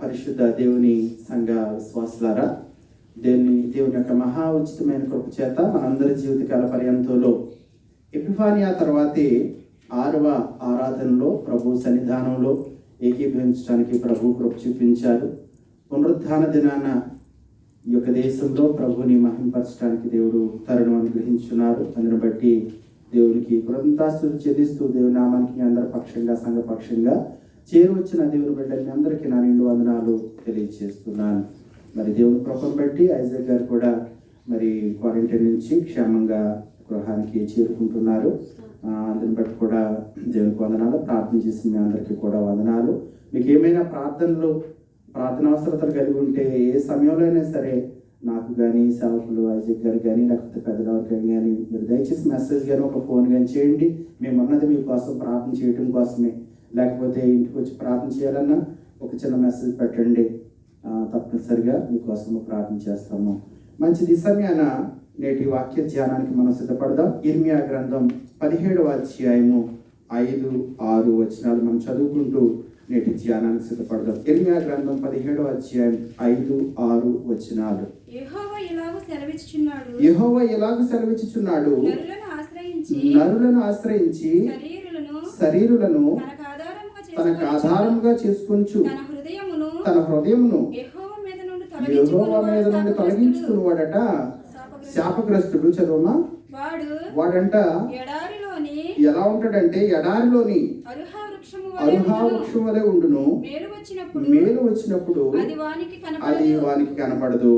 పరిశుద్ధ దేవుని సంఘ విశ్వాసులారా, దేవుని యొక్క మహా ఉచితమైన కృప చేత మనందరి జీవితకాల పర్యంతంలో ఎపిఫానియా తర్వాతే 6వ ఆరాధనలో ప్రభు సన్నిధానంలో ఏకీభవించడానికి ప్రభు కృప చూపించారు. పునరుత్థాన దినాన ఈ యొక్క దేశంలో ప్రభుని మహింపరచడానికి దేవుడు తరుణం అనుగ్రహించున్నారు. అందుని బట్టి దేవునికి కృతజ్ఞతాస్తుతులు చెల్లిస్తూ దేవుని నామానికి అందరి పక్షంగా సంఘ పక్షంగా చేరువచ్చిన దేవుని బిడ్డల్ని అందరికీ నా నిండు వందనాలు తెలియజేస్తున్నాను. మరి దేవుని కృపను బట్టి ఐజాక్ గారు కూడా మరి క్వారంటైన్ నుంచి క్షేమంగా గృహానికి చేరుకుంటున్నారు. అందుని బట్టి కూడా దేవునికి వందనాలు. ప్రార్థన చేసిన మీ అందరికీ కూడా వందనాలు. మీకు ఏమైనా ప్రార్థన అవసరతలు కలిగి ఉంటే ఏ సమయంలో అయినా సరే నాకు కానీ సేవకులు ఐజాక్ గారు కానీ లేకపోతే పెద్దవారికి కానీ మీరు దయచేసి మెసేజ్ కానీ ఒక ఫోన్ కానీ చేయండి. మేము అన్నది మీకోసం ప్రార్థన చేయడం కోసమే. లేకపోతే ఇంటికి వచ్చి ప్రార్థన చేయాలన్నా ఒక చిన్న మెసేజ్ పెట్టండి, తప్పనిసరిగా మీకోసం ప్రార్థన చేస్తాము. మంచిది. సమయాన నేటి వాక్య ధ్యానానికి మనం సిద్ధపడదాం. ఇర్మియా గ్రంథం 17వ అధ్యాయము 5, 6 వచనాలు మనం చదువుకుంటూ నేటి ధ్యానానికి సిద్ధపడదాం. ఇర్మియా గ్రంథం 17వ అధ్యాయం 5, 6 వచనాలు. యెహోవా ఇలాగు సెలవిచ్చుచున్నాడు, నరులను ఆశ్రయించి శరీరులను తనకు ఆధారముగా చేసుకొంచు తన హృదయమును యెహోవా మీద నుండి తొలగించుకునేవాడట శాపగ్రస్తుడు. చదువుమా. వాడంట ఎలా ఉంటాడంటే ఎడారిలోని అరుహా వృక్షం వలె ఉండును. మేలు వచ్చినప్పుడు అది వానికి కనపడదు.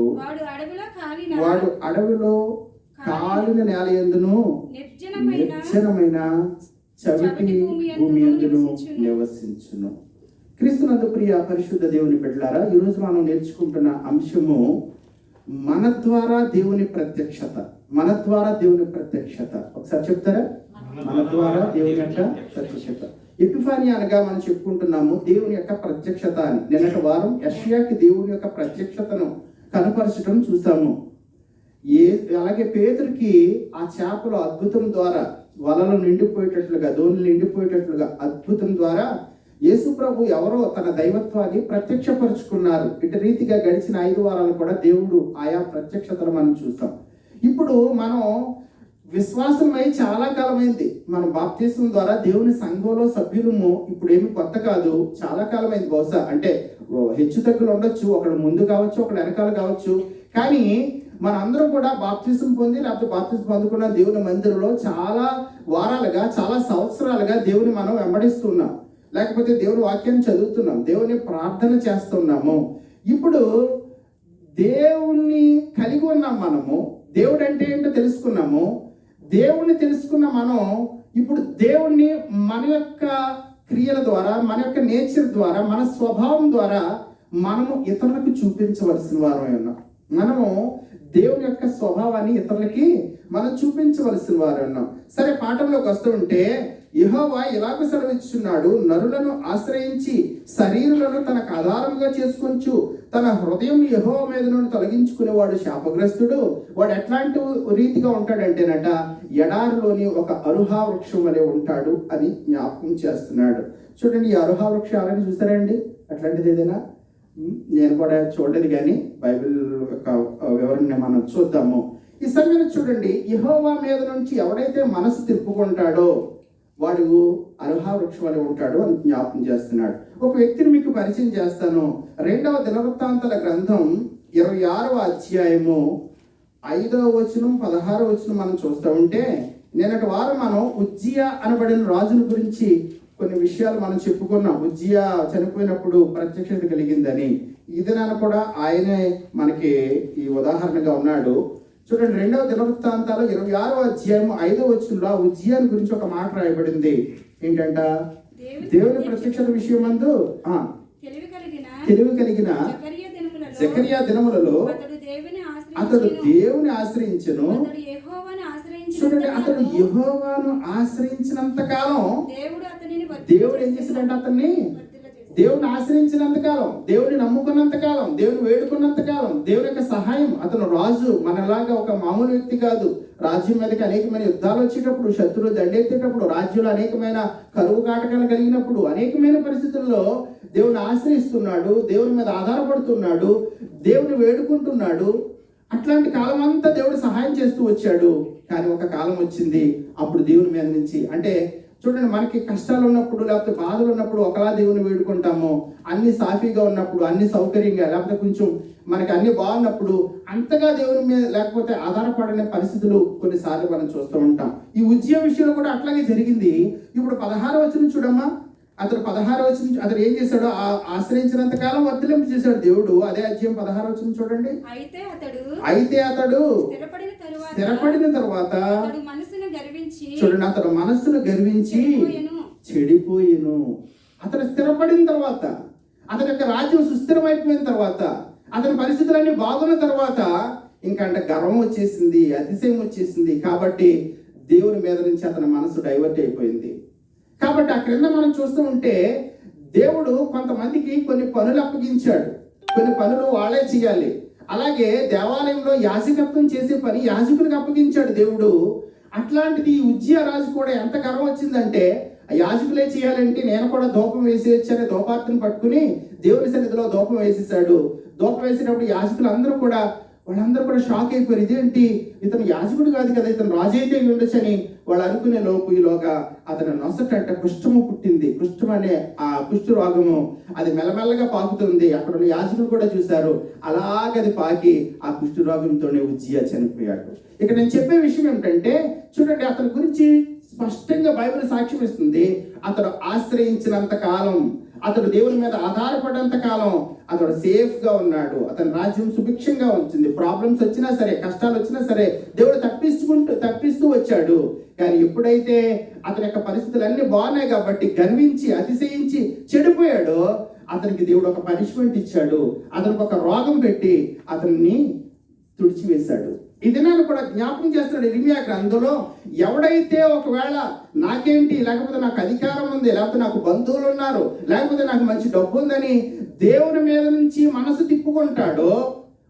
వాడు అడవిలో కాలిన నేల యందును నిర్జనమైన చవిటి భూమి యందును నివసించును. క్రీస్తునందు ప్రియ పరిశుద్ధ దేవుని బిడ్డలారా, ఈరోజు మనం నేర్చుకుంటున్న అంశము మన ద్వారా దేవుని ప్రత్యక్షత. మన ద్వారా దేవుని ప్రత్యక్షత. ఒకసారి చెప్తారా? మన ద్వారా దేవుని యొక్క ప్రత్యక్షత. ఎపిఫానియా అనగా మనం చెప్పుకుంటున్నాము దేవుని యొక్క ప్రత్యక్షత అని. నిన్నటి వారం యెషయాకి దేవుని యొక్క ప్రత్యక్షతను కనపరచడం చూసాము. అలాగే పేతురుకి ఆ చేపల అద్భుతం ద్వారా వలలు నిండిపోయేటట్లుగా, దోణులు నిండిపోయేటట్లుగా అద్భుతం ద్వారా యేసు ప్రభు ఎవరో తన దైవత్వాన్ని ప్రత్యక్షపరుచుకున్నారు. ఇటు రీతిగా గడిచిన 5 వారాలు కూడా దేవుడు ఆయా ప్రత్యక్షతలు మనం చూస్తాం. ఇప్పుడు మనం విశ్వాసమై చాలా కాలమైంది. మనం బాప్తిసం ద్వారా దేవుని సంఘంలో సభ్యులము. ఇప్పుడు ఏమి కొత్త కాదు, చాలా కాలమైంది. బహుశా అంటే హెచ్చు తగ్గులు ఉండొచ్చు, ఒకడు ముందు కావచ్చు, ఒకడు వెనకాల కావచ్చు. కానీ మన అందరం కూడా బాప్తిసం పొంది లేకపోతే బాప్తిసం పొందుకున్న దేవుని మందిరంలో చాలా వారాలుగా, చాలా సంవత్సరాలుగా దేవుని మనం వెంబడిస్తున్నాం. లేకపోతే దేవుని వాక్యాన్ని చదువుతున్నాం, దేవుని ప్రార్థన చేస్తున్నాము. ఇప్పుడు దేవుణ్ణి కలిగి ఉన్నాం. మనము దేవుడు అంటే ఏంటో తెలుసుకున్నాము. దేవుణ్ణి తెలుసుకున్న మనం ఇప్పుడు దేవుణ్ణి మన యొక్క క్రియల ద్వారా, మన యొక్క నేచర్ ద్వారా, మన స్వభావం ద్వారా మనము ఇతరులకు చూపించవలసిన వారమై ఉన్నాం. మనము దేవుని యొక్క స్వభావాన్ని ఇతరులకి మనం చూపించవలసిన వారు ఉన్నాం. సరే, పాఠంలోకి వస్తూ ఉంటే యెహోవా ఇలాగ సెలవిచ్చుచున్నాడు, నరులను ఆశ్రయించి శరీరులను తనకు ఆధారముగా చేసుకొంచు తన హృదయం యెహోవా మీద నుండి తొలగించుకునేవాడు శాపగ్రస్తుడు. వాడు ఎట్లాంటి రీతిగా ఉంటాడంటేనట ఎడారిలోని ఒక అరుహా వృక్షం వలె ఉంటాడు అని జ్ఞాపకం చేస్తున్నాడు. చూడండి, ఈ అరుహా వృక్షాలని చూసారండి? అట్లాంటిది ఏదైనా నేను కూడా చూడలేదు, కానీ బైబిల్ యొక్క వివరణ మనం చూద్దాము. ఈ సమయంలో చూడండి, యెహోవా మీద నుంచి ఎవడైతే మనసు తిప్పుకుంటాడో వాడు అరుహా వృక్షం వలె ఉంటాడు అని జ్ఞాపకం చేస్తున్నాడు. ఒక వ్యక్తిని మీకు పరిచయం చేస్తాను. 2వ దినవృత్తాంతాల గ్రంథం 26వ అధ్యాయము 5వ వచనం 16వ వచనం మనం చూస్తూ ఉంటే, నిన్నటి వారం మనం ఉజ్జియా అనబడిన రాజుల గురించి కొన్ని విషయాలు మనం చెప్పుకున్నాం. ఉజ్జియా చనిపోయినప్పుడు ప్రత్యక్షత కలిగిందని. ఈ దినాన కూడా ఆయనే మనకి ఈ ఉదాహరణగా ఉన్నాడు. చూడండి, 2వ దినవృత్తాంతాలు 26వ అధ్యాయం 5వ వచనంలో ఉజ్జియాని గురించి ఒక మాట రాయబడింది. ఏంటంట? దేవుని ప్రత్యక్షత విషయమందు తెలివి కలిగిన జకరియా దినములలో అతడు దేవుని ఆశ్రయించెను. చూడండి, అతడు యెహోవాను ఆశ్రయించినంత కాలం దేవుడు ఏం చేశాడంటే అతన్ని దేవుని ఆశ్రయించినంత కాలం, దేవుని నమ్ముకున్నంత కాలం, దేవుని వేడుకున్నంత కాలం, దేవుని యొక్క సహాయం. అతను రాజు, మనలాగా ఒక మామూలు వ్యక్తి కాదు. రాజ్యం మీదకి అనేకమైన యుద్ధాలు వచ్చేటప్పుడు, శత్రువులు దండెత్తేటప్పుడు, రాజ్యంలో అనేకమైన కరువు కాటకాలు కలిగినప్పుడు, అనేకమైన పరిస్థితుల్లో దేవుని ఆశ్రయిస్తున్నాడు, దేవుని మీద ఆధారపడుతున్నాడు, దేవుని వేడుకుంటున్నాడు. అట్లాంటి కాలం అంతా దేవుడు సహాయం చేస్తూ వచ్చాడు. కానీ ఒక కాలం వచ్చింది, అప్పుడు దేవుని మీద నుంచి, అంటే చూడండి, మనకి కష్టాలు ఉన్నప్పుడు లేకపోతే బాధలు ఉన్నప్పుడు ఒకలా దేవుని వేడుకుంటాము, అన్ని సాఫీగా ఉన్నప్పుడు, అన్ని సౌకర్యంగా, లేకపోతే కొంచెం మనకి అన్ని బాగున్నప్పుడు అంతగా దేవుని మీద లేకపోతే ఆధారపడనే పరిస్థితులు కొన్నిసార్లు మనం చూస్తూ ఉంటాం. ఈ ఉజ్జియా విషయంలో కూడా అట్లాగే జరిగింది. ఇప్పుడు 16వ వచనం చూడమ్మా. అతను 16వ వచనం అతను ఏం చేశాడు? ఆశ్రయించినంత కాలం వర్ధలింపు చేశాడు దేవుడు. అదే అధ్యాయం 16వ వచనం చూడండి. అయితే అతడు స్థిరపడిన తర్వాత చూడండి, అతడు మనస్సును గర్వించి చెడిపోయిను. అతను స్థిరపడిన తర్వాత, అతని యొక్క రాజ్యం సుస్థిరమైపోయిన తర్వాత, అతని పరిస్థితులన్నీ బాగున్న తర్వాత ఇంకంటే గర్వం వచ్చేసింది, అతిశయం వచ్చేసింది. కాబట్టి దేవుని మీద నుంచి అతని మనసు డైవర్ట్ అయిపోయింది. కాబట్టి ఆ క్రింద మనం చూస్తూ ఉంటే దేవుడు కొంతమందికి కొన్ని పనులు అప్పగించాడు. కొన్ని పనులు వాళ్ళే చేయాలి. అలాగే దేవాలయంలో యాజకత్వం చేసే పని యాజకులకు అప్పగించాడు దేవుడు. అట్లాంటిది ఈ ఉజ్జియా రాజు కూడా ఎంత గర్వం వచ్చిందంటే, యాజకులే చేయాలంటే నేను కూడా ధూపం వేసేయచ్చని ధూపార్తిని పట్టుకుని దేవుని సన్నిధిలో ధూపం వేసేసాడు. ధూపం వేసేటప్పుడు యాజకులు వాళ్ళందరూ కూడా షాక్ అయిపోయారు. ఇదేంటి, ఇతను యాజకుడు కాదు కదా, ఇతను రాజు అయితే ఉండొచ్చని వాళ్ళు అనుకునే ఈలోగా అతను నొసటంటే కుష్ఠము పుట్టింది. కుష్ఠం అనే ఆ కుష్ఠ రోగము అది మెల్లమెల్లగా పాకుతుంది. అక్కడ ఉన్న యాజకులు కూడా చూశారు. అలాగది పాకి ఆ కుష్ఠ రోగంతోనే ఉజ్జియా చనిపోయాడు. ఇక నేను చెప్పే విషయం ఏమిటంటే, చూడండి, అతని గురించి స్పష్టంగా బైబిల్ సాక్ష్యం ఇస్తుంది. అతడు ఆశ్రయించినంత కాలం, అతడు దేవుని మీద ఆధారపడినంత కాలం అతడు సేఫ్ గా ఉన్నాడు. అతని రాజ్యం సుభిక్షంగా వచ్చింది. ప్రాబ్లమ్స్ వచ్చినా సరే, కష్టాలు వచ్చినా సరే దేవుడు తప్పిస్తూ వచ్చాడు. కానీ ఎప్పుడైతే అతని యొక్క పరిస్థితులు అన్ని బాగున్నాయి కాబట్టి గర్వించి అతిశయించి చెడిపోయాడో, అతనికి దేవుడు ఒక పనిష్మెంట్ ఇచ్చాడు. అతనికి ఒక రోగం పెట్టి అతన్ని తుడిచివేశాడు. ఈ దినాన్ని కూడా జ్ఞాపకం చేస్తున్నాడు ఇర్మియా గ్రంథంలో. ఎవడైతే ఒకవేళ నాకేంటి, లేకపోతే నాకు అధికారం ఉంది, లేకపోతే నాకు బంధువులు ఉన్నారు, లేకపోతే నాకు మంచి డబ్బు ఉందని దేవుని మీద నుంచి మనసు తిప్పుకుంటాడో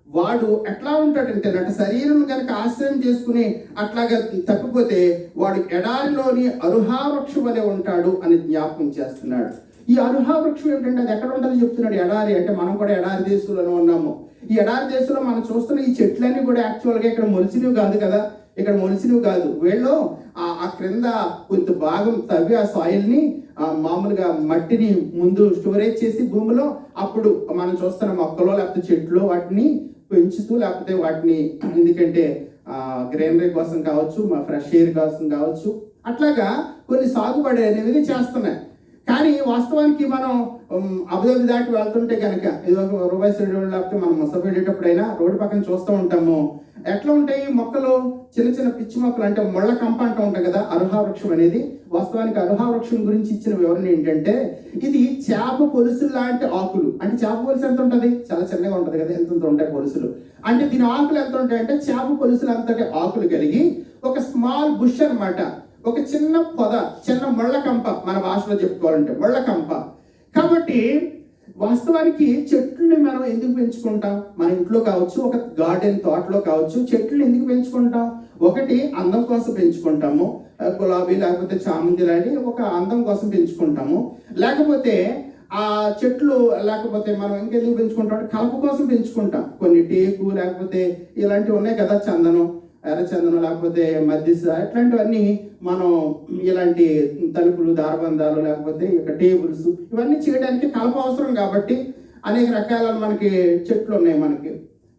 వాడు ఎట్లా ఉంటాడంటే, నట శరీరం కనుక ఆశ్రయం చేసుకుని అట్లాగా తప్పిపోతే వాడు ఎడారిలోని అరుహా వృక్షం వలె ఉంటాడు అని జ్ఞాపకం చేస్తున్నాడు. ఈ అరుహా వృక్షం ఏంటంటే అది ఎక్కడ ఉంటుందో చెప్తున్నాడు. ఎడారి అంటే మనం కూడా ఎడారి దేశంలోనే ఉన్నాము. ఈ ఎడారి దేశంలో మనం చూస్తున్న ఈ చెట్లన్నీ కూడా యాక్చువల్గా ఇక్కడ మొలిచినవి కాదు కదా, ఇక్కడ మొలిచినవి కాదు. వీళ్ళు ఆ క్రింద కొంత భాగం తవ్వి ఆ సాయిల్ని మామూలుగా మట్టిని ముందు స్టోరేజ్ చేసి భూమిలో, అప్పుడు మనం చూస్తున్న మొక్కలో లేకపోతే చెట్లు వాటిని పెంచుతూ, లేకపోతే వాటిని ఎందుకంటే గ్రీనరీ కోసం కావచ్చు, మా ఫ్రెష్ ఎయిర్ కోసం కావచ్చు, అట్లాగా కొన్ని సాగుబడి అనేది చేస్తున్నాయి. కానీ వాస్తవానికి మనం అబుదాబి దాటి వెళ్తుంటే కనుక ఇది ఒక రూపాయి సైడ్, లేకపోతే మనం మొసపు వెళ్ళేటప్పుడైనా రోడ్డు పక్కన చూస్తూ ఉంటాము. ఎట్లా ఉంటాయి మొక్కలు, చిన్న చిన్న పిచ్చి మొక్కలు, అంటే ముళ్ళ కంప అంటూ ఉంటాయి కదా అరుహా వృక్షం అనేది. వాస్తవానికి అరుహా వృక్షం గురించి ఇచ్చిన వివరణ ఏంటంటే, ఇది చేప పొలుసులు లాంటి ఆకులు. అంటే చేప పొలుసు ఎంత ఉంటుంది, చాలా చిన్నగా ఉంటుంది కదా, ఎంత ఉంటాయి పొలుసులు. అంటే దీని ఆకులు ఎంత ఉంటాయంటే చేప పొలుసులు అంతటి ఆకులు కలిగి ఒక స్మాల్ బుష్ అన్నమాట. ఒక చిన్న పొద, చిన్న ముళ్ళ కంప, మన భాషలో చెప్పుకోవాలంటే ముళ్ళ కంప. కాబట్టి వాస్తవానికి చెట్లని మనం ఎందుకు పెంచుకుంటాం? మన ఇంట్లో కావచ్చు, ఒక గార్డెన్ తోటలో కావచ్చు, చెట్లను ఎందుకు పెంచుకుంటాం? ఒకటి అందం కోసం పెంచుకుంటాము, గులాబీ లేకపోతే చామంతి లాంటి ఒక అందం కోసం పెంచుకుంటాము. లేకపోతే ఆ చెట్లు లేకపోతే మనం ఇంకెందుకు పెంచుకుంటాం? కలప కోసం పెంచుకుంటాం. కొన్ని టేకు లేకపోతే ఇలాంటివి ఉన్నాయి కదా, చందనం, ఎర్రచందనం, లేకపోతే మధ్యస, ఇట్లాంటివన్నీ మనం ఇలాంటి తలుపులు, దారబంధాలు, లేకపోతే ఇక టేబుల్స్, ఇవన్నీ చేయడానికి కలప అవసరం. కాబట్టి అనేక రకాల మనకి చెట్లు ఉన్నాయి మనకి.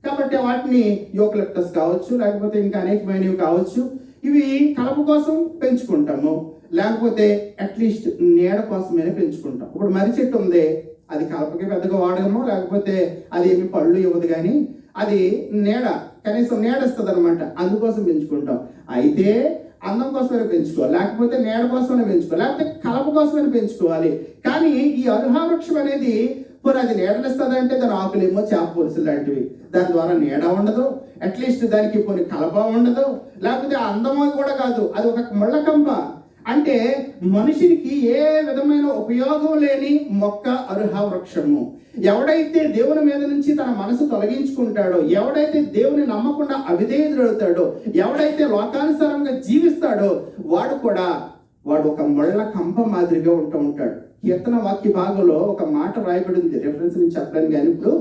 కాబట్టి వాటిని యూకలిప్టస్ కావచ్చు, లేకపోతే ఇంకా అనేకమైనవి కావచ్చు, ఇవి కలప కోసం పెంచుకుంటాము. లేకపోతే అట్లీస్ట్ నీడ కోసమైనా పెంచుకుంటాం. ఇప్పుడు మర్రి చెట్టు ఉంది, అది కలపకి పెద్దగా వాడగము, లేకపోతే అది ఏమి పళ్ళు ఇవ్వదు, కానీ అది నీడ, కనీసం నీడ ఇస్తుంది అనమాట, అందుకోసం పెంచుకుంటాం. అయితే అందం కోసమైనా పెంచుకోవాలి, లేకపోతే నీడ కోసమైనా పెంచుకోవాలి, లేకపోతే కలప కోసమైనా పెంచుకోవాలి. కానీ ఈ అరుహా వృక్షం అనేది పోనీ అది నీడనిస్తుంది అంటే దాని ఆకులేమో చేప పొలుసులు లాంటివి, దాని ద్వారా నీడ ఉండదు, అట్లీస్ట్ దానికి పోనీ కలప ఉండదు, లేకపోతే అందమో కూడా కాదు, అది ఒక ముళ్ళకంప. అంటే మనిషికి ఏ విధమైన ఉపయోగం లేని మొక్క అరుహా వృక్షము. ఎవడైతే దేవుని మీద నుంచి తన మనసు తొలగించుకుంటాడో, ఎవడైతే దేవుని నమ్మకుండా అవిధేయుడవుతాడో, ఎవడైతే లోకానుసారంగా జీవిస్తాడో వాడు కూడా వాడు ఒక ముళ్ళ కంప మాదిరిగా ఉంటాడు. కీర్తన వాక్య భాగంలో ఒక మాట రాయబడింది, రెఫరెన్స్ నుంచి చెప్పలేను కానీ ఇప్పుడు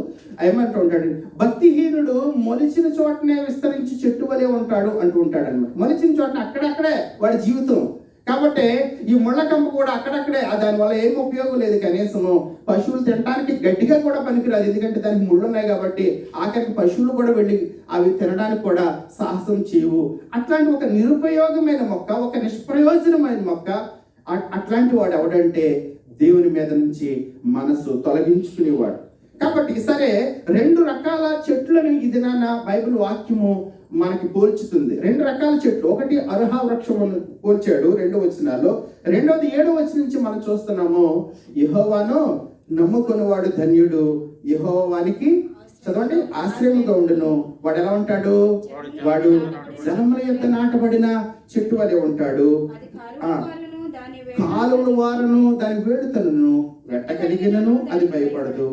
ఏమంటూ ఉంటాడు, భక్తిహీనుడు మొలిచిన చోటనే విస్తరించి చెట్టు వలె ఉంటాడు అంటూ ఉంటాడు అనమాట. మొలిచిన చోటనే అక్కడక్కడే వాడి జీవితం. కాబట్టి ఈ ముళ్ళ కంప కూడా అక్కడక్కడే, దానివల్ల ఏం ఉపయోగం లేదు. కనీసం పశువులు తినడానికి గట్టిగా కూడా పనికిరాదు, ఎందుకంటే దానికి ముళ్ళు ఉన్నాయి కాబట్టి. ఆఖరికి పశువులు కూడా వెళ్ళి అవి తినడానికి కూడా సాహసం చేయవు. అట్లాంటి ఒక నిరుపయోగమైన మొక్క, ఒక నిష్ప్రయోజనమైన మొక్క. అట్లాంటి వాడు ఎవడంటే దేవుని మీద నుంచి మనసు తొలగించుకునేవాడు. కాబట్టి సరే, 2 రకాల చెట్లను ఇది నాన్న బైబిల్ వాక్యము మనకి పోల్చుతుంది. 2 రకాల చెట్లు. ఒకటి అర్హ వృక్షం పోల్చాడు 2వ వచనాల్లో. రెండోది 7వ వచనం నుంచి మనం చూస్తున్నాము, యెహోవాను నమ్ముకునేవాడు ధన్యుడు, యెహోవానికి చదవండి ఆశ్రయముగా ఉండును. వాడు ఎలా ఉంటాడు? వాడు జలముల యొక్క నాటబడిన చెట్టు వలె ఉంటాడు. కాలువల వారను దాని వేడుతలను వెట్ట కలిగినను అది భయపడదు.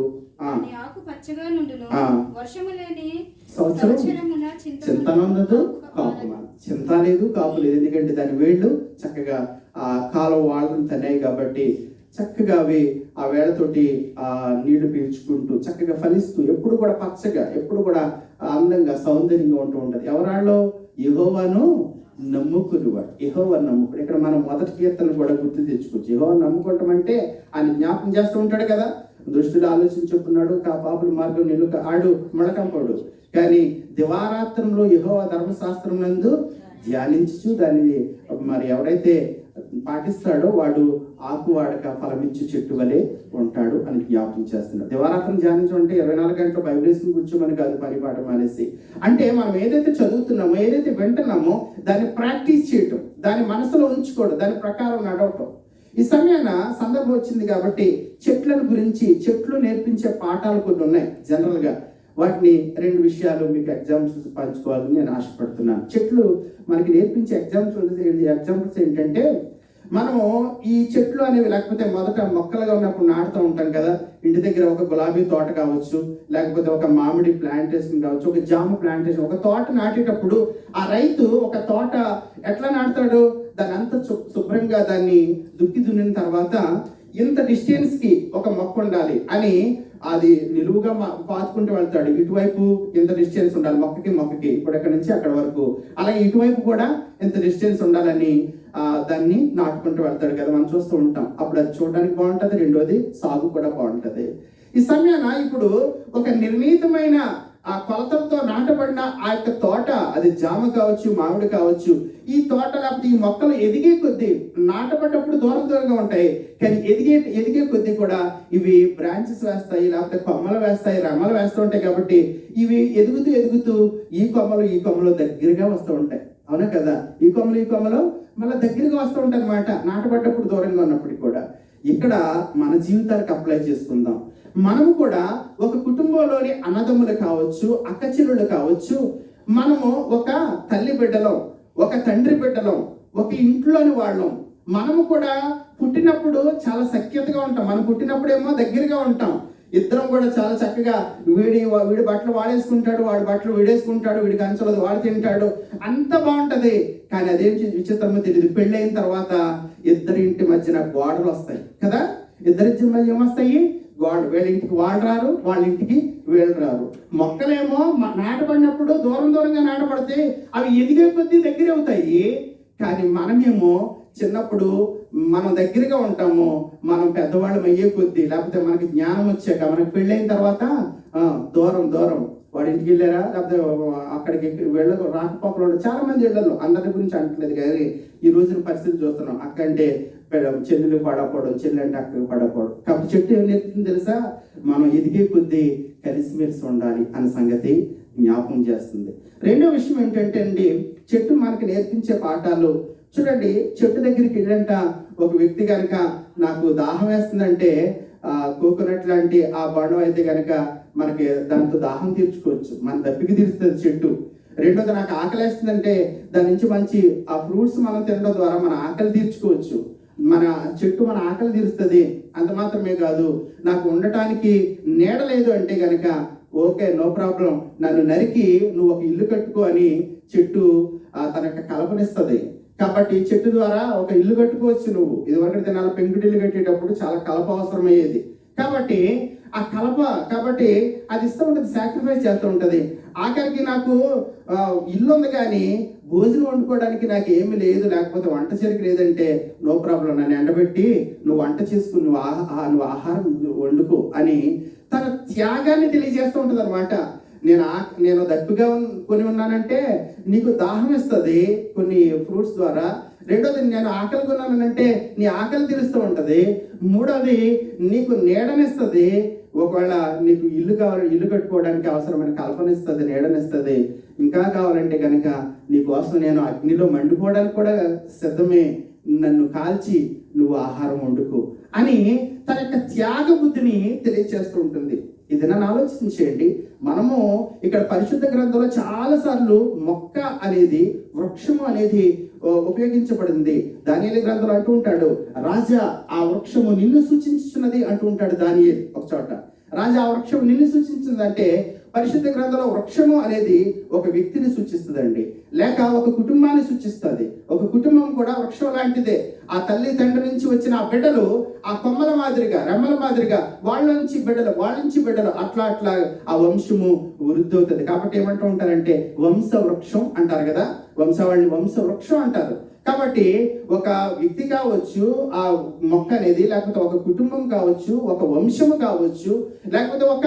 సంవత్సరం చింతనుండదు, చింత లేదు, కాపు లేదు, ఎందుకంటే దాని వేళ్ళు చక్కగా ఆ కాలువ వాళ్ళను తన్నాయి కాబట్టి చక్కగా అవి ఆ వేళతోటి ఆ నీళ్లు పీల్చుకుంటూ చక్కగా ఫలిస్తూ ఎప్పుడు కూడా పచ్చగా, ఎప్పుడు కూడా అందంగా సౌందర్యంగా ఉంటూ ఉంటది. ఎవరాళ్ళు? యెహోవాను నమ్ముకునేవాడు. యెహోవాను నమ్ముకుని. ఇక్కడ మనం మొదటి కీర్తన కూడా గుర్తు తెచ్చుకోవచ్చు. యెహోవాను నమ్ముకోవటం అంటే ఆయన జ్ఞాపకం చేస్తూ ఉంటాడు కదా. దుష్టుడు ఆలోచించుకున్నాడు, పాపుల మార్గం నిలుక ఆడు ముడకంపడు, కానీ దివారాత్రంలో యెహోవా ధర్మశాస్త్రం నందు ధ్యానించు దానిని మరి ఎవడైతే పాటిస్తాడో వాడు ఆకువాడక ఫలమిచ్చు చెట్టు వలె ఉంటాడు అని జ్ఞాపకం చేస్తున్నాడు. దివారాత్రం ధ్యానించడం అంటే 24 గంటలు బైబిల్ వేసుకుని కూర్చోమని కాదు, పని పాట మానేసి. అంటే మనం ఏదైతే చదువుతున్నామో, ఏదైతే వింటున్నామో దాన్ని ప్రాక్టీస్ చేయటం, దాన్ని మనసులో ఉంచుకోవడం, దాని ప్రకారం నడవటం. ఈ సమయాన సందర్భం వచ్చింది కాబట్టి చెట్లను గురించి, చెట్లు నేర్పించే పాఠాలు కొన్ని ఉన్నాయి జనరల్గా. వాటిని 2 విషయాలు మీకు ఎగ్జాంపుల్స్ పంచుకోవాలని నేను ఆశపడుతున్నాను. చెట్లు మనకి నేర్పించే ఎగ్జాంపుల్స్ ఏంటంటే, మనము ఈ చెట్లు అనేవి లేకపోతే మొదట మొక్కలుగా ఉన్నప్పుడు నాటుతూ ఉంటాం కదా. ఇంటి దగ్గర ఒక గులాబీ తోట కావచ్చు, లేకపోతే ఒక మామిడి ప్లాంటేషన్ కావచ్చు, ఒక జామ ప్లాంటేషన్, ఒక తోట నాటేటప్పుడు ఆ రైతు ఒక తోట ఎట్లా నాటుతాడు? దాన్ని అంత శుభ్రంగా దాన్ని దున్నిన తర్వాత ఇంత డిస్టెన్స్ కి ఒక మొక్క ఉండాలి అని అది నిలువుగా పాతుకుంటూ వెళ్తాడు. ఇటువైపు ఇంత డిస్టెన్స్ ఉండాలి మొక్కకి, ఇప్పుడు ఎక్కడి నుంచి అక్కడ వరకు. అలాగే ఇటువైపు కూడా ఇంత డిస్టెన్స్ ఉండాలని దాన్ని నాటుకుంటూ వెళ్తాడు కదా, మనం చూస్తూ ఉంటాం. అప్పుడు అది చూడడానికి బాగుంటది, రెండోది సాగు కూడా బాగుంటది. ఈ సమయాన ఇప్పుడు ఒక నిర్ణీతమైన ఆ కొలతలతో నాటబడిన ఆ యొక్క తోట, అది జామ కావచ్చు, మామిడి కావచ్చు, ఈ తోట లేకపోతే ఈ మొక్కలు ఎదిగే కొద్దీ నాటబడ్డప్పుడు దూరంగా ఉంటాయి, కానీ ఎదిగే కొద్దీ కూడా ఇవి బ్రాంచెస్ వేస్తాయి, లేకపోతే కొమ్మలు వేస్తాయి, రెమ్మలు వేస్తూ ఉంటాయి. కాబట్టి ఇవి ఎదుగుతూ ఈ కొమ్మలు దగ్గరగా వస్తూ ఉంటాయి. అవునా కదా? ఈ కొమ్మలు మళ్ళీ దగ్గరగా వస్తూ ఉంటాయి అన్నమాట, నాటబడ్డప్పుడు దూరంగా ఉన్నప్పటికీ కూడా. ఇక్కడ మన జీవితాలకు అప్లై చేసుకుందాం. మనము కూడా ఒక కుటుంబంలోని అన్నదమ్ములు కావచ్చు, అక్కచెల్లులు కావచ్చు, మనము ఒక తల్లి బిడ్డలం, ఒక తండ్రి బిడ్డలం, ఒక ఇంట్లోని వాళ్ళం. మనము కూడా పుట్టినప్పుడు చాలా సఖ్యతగా ఉంటాం. మనం పుట్టినప్పుడేమో దగ్గరగా ఉంటాం. ఇద్దరం కూడా చాలా చక్కగా వీడి బట్టలు వాడేసుకుంటాడు, వాడి బట్టలు వీడేసుకుంటాడు, వీడి కంచలది వాడు తింటాడు, అంత బాగుంటది. కానీ అదేం విచిత్రమో తెలియదు, పెళ్ళైన తర్వాత ఇద్దరింటి మధ్యన గోడలు వస్తాయి కదా. ఇద్దరింటి మధ్య ఏమొస్తాయి? గోడలు. వీళ్ళ ఇంటికి వాళ్ళు రారు, వాళ్ళ ఇంటికి వీళ్ళు రారు. మొక్కలేమో నాటబడినప్పుడు దూరంగా నాటబడితే అవి ఎదిగే కొద్దీ దగ్గర అవుతాయి. కానీ మనమేమో చిన్నప్పుడు మనం దగ్గరగా ఉంటాము, మనం పెద్దవాళ్ళం అయ్యే కొద్దీ, లేకపోతే మనకి జ్ఞానం వచ్చాక, మనకి పెళ్ళైన తర్వాత దూరం వాడి ఇంటికి వెళ్ళారా, లేకపోతే అక్కడికి వెళ్ళదు, రాకపోకలు చాలా మంది ఇళ్లలో. అందరి గురించి అంటలేదు కానీ ఈ రోజున పరిస్థితి చూస్తున్నాం. అక్కంటే చెల్లెలు పడకపోవడం, చెల్లి అంటే అక్కడికి పడకపోవడం. కాబట్టి చెట్టు ఏం నేర్పుతుంది తెలుసా? మనం ఎదిగే కొద్దీ కలిసిమెలిసి ఉండాలి అనే సంగతి జ్ఞాపకం చేస్తుంది. రెండో విషయం ఏంటంటే అండి, చెట్టు మనకి నేర్పించే పాఠాలు చూడండి. చెట్టు దగ్గరికి వెళ్ళంట ఒక వ్యక్తి కనుక నాకు దాహం వేస్తుందంటే కోకోనట్ లాంటి ఆ బండం అయితే కనుక మనకి దాంతో దాహం తీర్చుకోవచ్చు, మన దప్పికి తీరుస్తుంది చెట్టు. రెండోది నాకు ఆకలి వేస్తుందంటే దాని నుంచి మంచి ఆ ఫ్రూట్స్ మనం తినడం ద్వారా మన ఆకలి తీర్చుకోవచ్చు. మన చెట్టు మన ఆకలి తీరుస్తుంది. అంత మాత్రమే కాదు, నాకు ఉండటానికి నీడ లేదు అంటే కనుక ఓకే, నో ప్రాబ్లం, నన్ను నరికి నువ్వు ఒక ఇల్లు కట్టుకో అని చెట్టు తన యొక్క కల్పనిస్తుంది. కాబట్టి చెట్టు ద్వారా ఒక ఇల్లు కట్టుకోవచ్చు. నువ్వు ఇదివరకు దినాల పెంకుటిల్లు కట్టేటప్పుడు చాలా కలప అవసరమయ్యేది. కాబట్టి ఆ కలప కాబట్టి అది ఇస్తూ ఉంటుంది, సాక్రిఫైస్ చేస్తూ ఉంటుంది. ఆఖరికి నాకు ఇల్లు ఉంది కానీ భోజనం వండుకోవడానికి నాకు ఏమీ లేదు, లేకపోతే వంట చెరికి లేదంటే నో ప్రాబ్లం, నన్ను ఎండబెట్టి నువ్వు వంట చేసుకుని నువ్వు ఆహారం వండుకో అని తన త్యాగాన్ని తెలియజేస్తూ ఉంటుంది అనమాట. నేను దప్పిగా కొని ఉన్నానంటే నీకు దాహం ఇస్తుంది కొన్ని ఫ్రూట్స్ ద్వారా. రెండోది, నేను ఆకలి కొన్నానంటే నీ ఆకలి తీరుస్తూ ఉంటుంది. మూడోది, నీకు నీడనిస్తుంది. ఒకవేళ నీకు ఇల్లు కావాలి, ఇల్లు కట్టుకోవడానికి అవసరమైన కల్పనిస్తుంది, నీడనిస్తుంది. ఇంకా కావాలంటే కనుక నీకోసం నేను అగ్నిలో మండిపోవడానికి కూడా సిద్ధమే, నన్ను కాల్చి నువ్వు ఆహారం వండుకో అని తన యొక్క త్యాగ బుద్ధిని తెలియజేస్తూ ఉంటుంది. ఇది నన్ను ఆలోచించేయండి. మనము ఇక్కడ పరిశుద్ధ గ్రంథంలో చాలాసార్లు మొక్క అనేది, వృక్షము అనేది ఉపయోగించబడింది. దానియేలు గ్రంథంలో అంటూ ఉంటాడు, రాజా ఆ వృక్షము నిన్ను సూచించున్నది అంటూ ఉంటాడు దానియేలు ఒక చోట. రాజా ఆ వృక్షము నిన్ను సూచించింది అంటే పరిశుద్ధ గ్రంథంలో వృక్షము అనేది ఒక వ్యక్తిని సూచిస్తుందండి, లేక ఒక కుటుంబాన్ని సూచిస్తుంది. ఒక కుటుంబం కూడా వృక్షం లాంటిదే. ఆ తల్లి తండ్రి నుంచి వచ్చిన ఆ బిడ్డలు ఆ కొమ్మల మాదిరిగా, రెమ్మల మాదిరిగా వాళ్ళ నుంచి బిడ్డలు అట్లా ఆ వంశము వృద్ధి అవుతుంది. కాబట్టి ఏమంటూ ఉంటారంటే వంశ వృక్షం అంటారు కదా, వంశవాళ్ళని వంశ వృక్షం అంటారు. కాబట్టి ఒక వ్యక్తి కావచ్చు, ఆ మొక్క అనేది, లేకపోతే ఒక కుటుంబం కావచ్చు, ఒక వంశము కావచ్చు, లేకపోతే ఒక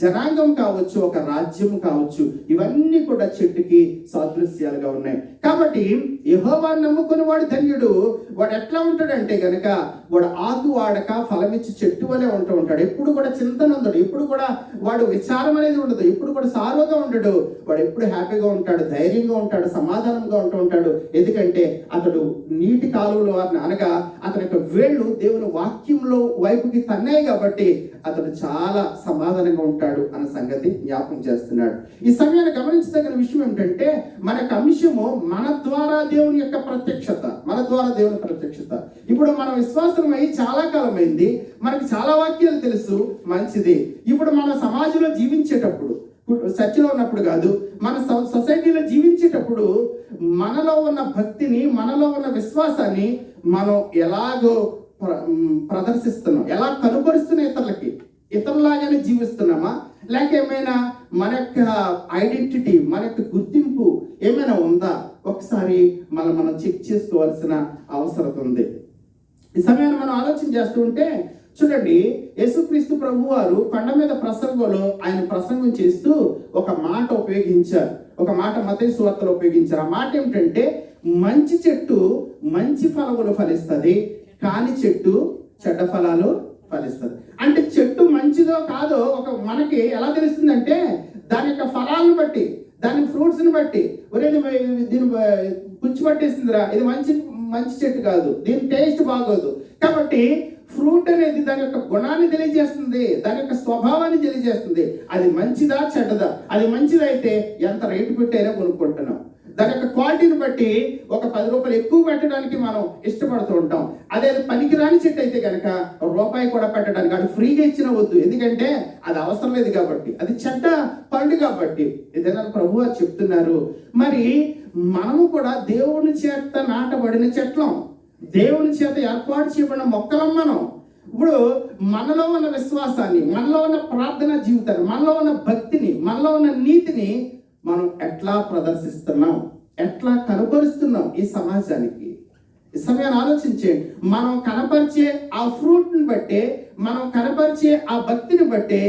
జనాంగం కావచ్చు, ఒక రాజ్యము కావచ్చు, ఇవన్నీ కూడా చెట్టుకి సాదృశ్యాలుగా ఉన్నాయి. కాబట్టి యెహోవాను నమ్ముకుని వాడు ధన్యుడు. వాడు ఎట్లా ఉంటాడంటే గనక వాడు ఆకు వాడక ఫలమిచ్చి చెట్టు వలె ఉంటూ ఉంటాడు. ఎప్పుడు కూడా చింతన ఉండడు, ఎప్పుడు కూడా వాడు విచారం అనేది ఉండదు, ఎప్పుడు కూడా సారుగా ఉండడు. వాడు ఎప్పుడు హ్యాపీగా ఉంటాడు, ధైర్యంగా ఉంటాడు, సమాధానంగా ఉంటూ ఉంటాడు. ఎందుకంటే అతడు నీటి కాలువలో అనగా అతని యొక్క వేళ్ళు దేవుని వాక్యంలో వైపుకి తన్నాయి కాబట్టి అతడు చాలా సమాధానంగా ఉంటాడు అన్న సంగతి జ్ఞాపకం చేస్తున్నాడు. ఈ సమయాన్ని గమనించదగిన విషయం ఏంటంటే మన యొక్క అంశము మన ద్వారా దేవుని యొక్క ప్రత్యక్షత, మన ద్వారా దేవుని ప్రత్యక్షత. ఇప్పుడు మనం విశ్వాసమై చాలా కాలం అయింది, మనకి చాలా వాక్యాలు తెలుసు, మంచిది. ఇప్పుడు మన సమాజంలో జీవించేటప్పుడు, చర్చిలో ఉన్నప్పుడు కాదు, మన సొసైటీలో జీవించేటప్పుడు మనలో ఉన్న భక్తిని, మనలో ఉన్న విశ్వాసాన్ని మనం ఎలాగో ప్రదర్శిస్తున్నాం, ఎలా కనుపరుస్తున్న ఇతరులాగానే జీవిస్తున్నామా, లేక ఏమైనా మన యొక్క ఐడెంటిటీ, మన యొక్క గుర్తింపు ఏమైనా ఉందా, ఒకసారి మనం చెక్ చేసుకోవాల్సిన అవసరం ఉంది. ఈ సమయాన్ని మనం ఆలోచన చేస్తూ ఉంటే చూడండి, యేసుక్రీస్తు ప్రభు వారు కొండ మీద ప్రసంగంలో ఆయన ప్రసంగం చేస్తూ ఒక మాట ఉపయోగించారు, ఒక మాట మత్తయి సువార్తలో ఉపయోగించారు. ఆ మాట ఏమిటంటే, మంచి చెట్టు మంచి ఫలములు ఫలిస్తుంది, కాని చెట్టు చెడ్డ ఫలాలు ఫలిస్తుంది. అంటే చెట్టు మంచిదో కాదో ఒక మనకి ఎలా తెలుస్తుందంటే దాని యొక్క ఫలాలను బట్టి, దాని ఫ్రూట్స్ని బట్టి, దీని పుచ్చి పట్టేసిందిరా, ఇది మంచి చెట్టు కాదు, దీని టేస్ట్ బాగోదు. కాబట్టి ఫ్రూట్ అనేది దాని యొక్క గుణాన్ని తెలియజేస్తుంది, దాని యొక్క స్వభావాన్ని తెలియజేస్తుంది. అది మంచిదా చెడ్డదా, అది మంచిదైతే ఎంత రేటు పెట్టైనా కొనుక్కుంటున్నాం. దాని యొక్క క్వాలిటీని బట్టి ఒక 10 రూపాయలు ఎక్కువ పెట్టడానికి మనం ఇష్టపడుతూ ఉంటాం. అదే పనికిరాని చెట్టు అయితే కనుక రూపాయి కూడా పెట్టడానికి అది ఫ్రీగా ఇచ్చిన వద్దు, ఎందుకంటే అది అవసరం లేదు కాబట్టి, అది చెడ్డ పండు కాబట్టి. ఏదైనా ప్రభు వారు చెప్తున్నారు. మరి మనము కూడా దేవుని చేత నాటబడిన చెట్లం, దేవుని చేత ఏర్పాటు చేయబడిన మొక్కలం మనం. ఇప్పుడు మనలో ఉన్న విశ్వాసాన్ని, మనలో ఉన్న ప్రార్థన జీవితాన్ని, మనలో ఉన్న భక్తిని, మనలో ఉన్న నీతిని మనం ఎట్లా ప్రదర్శిస్తున్నాం, ఎట్లా కనపరుస్తున్నాం ఈ సమాజానికి. ఈ సమయాన్ని ఆలోచించండి. మనం కనపరిచే ఆ ఫ్రూట్ని బట్టే, మనం కనపరిచే ఆ భక్తిని బట్టే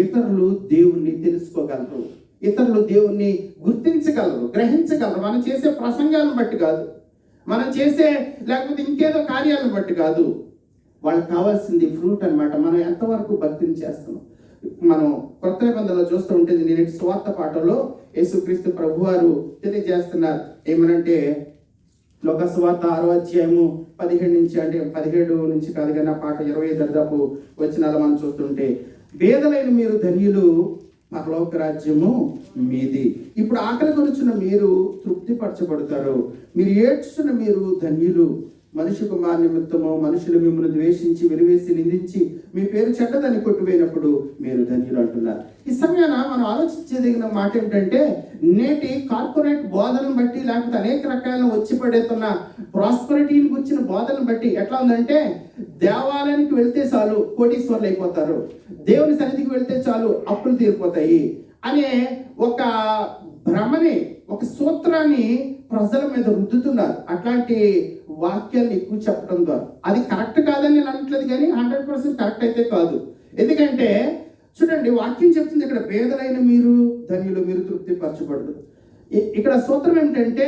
ఇతరులు దేవుణ్ణి తెలుసుకోగలరు, ఇతరులు దేవుణ్ణి గుర్తించగలరు, గ్రహించగలరు. మనం చేసే ప్రసంగాలను బట్టి కాదు, మనం చేసే లేకపోతే ఇంకేదో కార్యాలను బట్టి కాదు. వాళ్ళకి కావాల్సింది ఫ్రూట్ అన్నమాట. మనం ఎంతవరకు భక్తిని చేస్తున్నాం. మనం కొత్త నిబంధనలో చూస్తూ ఉంటే, నేను స్వార్థ పాఠంలో యేసుక్రీస్తు ప్రభువారు తెలియజేస్తున్నారు. ఏమనంటే లోక సువార్త 6వ అధ్యాయము 17 నుంచి, అంటే 17 నుంచి కాదు కానీ ఆ పాట 25 దాదాపు వచనాలు మనం చూస్తుంటే, పేదలైన మీరు ధన్యులు, పరలోక రాజ్యము మీది. ఇప్పుడు ఆకలి కొనుచున్న మీరు తృప్తిపరచబడతారు, మీరు ఏడ్చున్న మీరు ధన్యులు, మనిషి కుమార్ నిమిత్తము మనుషులు మిమ్మల్ని ద్వేషించి వెలివేసి నిందించి మీ పేరు చెడ్డదని కొట్టిపోయినప్పుడు మీరు ధన్యులు అంటున్నారు. ఈ సమయాన మనం ఆలోచించేదగిన మాట ఏమిటంటే, నేటి కార్పొరేట్ బోధనను బట్టి లేకపోతే అనేక రకాల వచ్చి పడేస్తున్న ప్రాస్పరిటీని గురించిన బోధనను బట్టి ఎట్లా ఉందంటే, దేవాలయానికి వెళ్తే చాలు కోటీశ్వర్లు అయిపోతారు, దేవుని సన్నిధికి వెళ్తే చాలు అప్పులు తీరిపోతాయి అనే ఒక భ్రమని, ఒక సూత్రాన్ని ప్రజల మీద రుద్దుతున్నారు. అట్లాంటి వాక్యాన్ని ఎక్కువ చెప్పడం ద్వారా అది కరెక్ట్ కాదని నేను అనట్లేదు, కానీ 100% కరెక్ట్ అయితే కాదు. ఎందుకంటే చూడండి, వాక్యం చెప్తుంది ఇక్కడ, పేదలైన మీరు ధన్యులు, మీరు తృప్తిపరచబడదు. ఇక్కడ సూత్రం ఏమిటంటే,